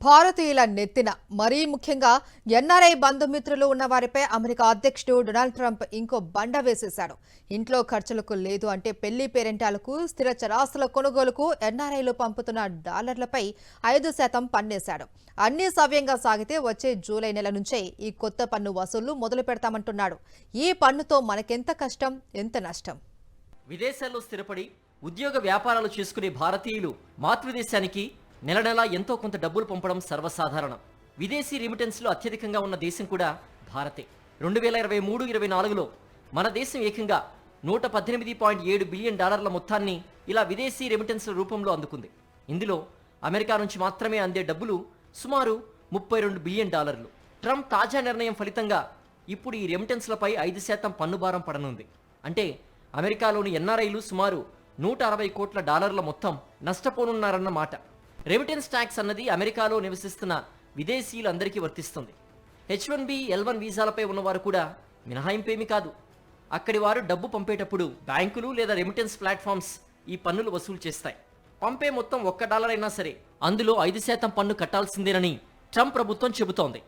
భారతీయుల నెత్తిన మరీ ముఖ్యంగా ఎన్ఆర్ఐ బంధుమిత్రులు ఉన్న వారిపై అమెరికా అధ్యక్షుడు డొనాల్డ్ ట్రంప్ ఇంకో బండ వేసేశాడు. ఇంట్లో ఖర్చులకు లేదు అంటే పెళ్లి పేరెంటాలకు, స్థిర చరాస్తుల కొనుగోలుకు ఎన్ఆర్ఐలు పంపుతున్న డాలర్లపై 5% పన్నేశాడు. అన్ని సవ్యంగా సాగితే వచ్చే జూలై నెల నుంచే ఈ కొత్త పన్ను వసూళ్లు మొదలు పెడతామంటున్నాడు. ఈ పన్నుతో మనకెంత కష్టం, ఎంత నష్టం? విదేశాల్లో స్థిరపడి ఉద్యోగ వ్యాపారాలు చేసుకునే భారతీయులు మాతృదేశానికి నెల నెలా ఎంతో కొంత డబ్బులు పంపడం సర్వసాధారణం. విదేశీ రెమిటెన్స్లో అత్యధికంగా ఉన్న దేశం కూడా భారతే. 2023-24లో మన దేశం ఏకంగా $118.7 బిలియన్ మొత్తాన్ని ఇలా విదేశీ రెమిటెన్స్ల రూపంలో అందుకుంది. ఇందులో అమెరికా నుంచి మాత్రమే అందే డబ్బులు సుమారు $32 బిలియన్. ట్రంప్ తాజా నిర్ణయం ఫలితంగా ఇప్పుడు ఈ రెమిటెన్స్లపై 5% పన్నుభారం పడనుంది. అంటే అమెరికాలోని ఎన్ఆర్ఐలు సుమారు $160 కోట్ల మొత్తం నష్టపోనున్నారన్న మాట. రెమిటెన్స్ ట్యాక్స్ అన్నది అమెరికాలో నివసిస్తున్న విదేశీయులందరికీ వర్తిస్తుంది. H1B, L1 వీసాలపై ఉన్నవారు కూడా మినహాయింపేమీ కాదు. అక్కడి వారు డబ్బు పంపేటప్పుడు బ్యాంకులు లేదా రెమిటెన్స్ ప్లాట్ఫామ్స్ ఈ పన్నులు వసూలు చేస్తాయి. పంపే మొత్తం $1 అయినా సరే అందులో 5% పన్ను కట్టాల్సిందేనని ట్రంప్ ప్రభుత్వం చెబుతోంది.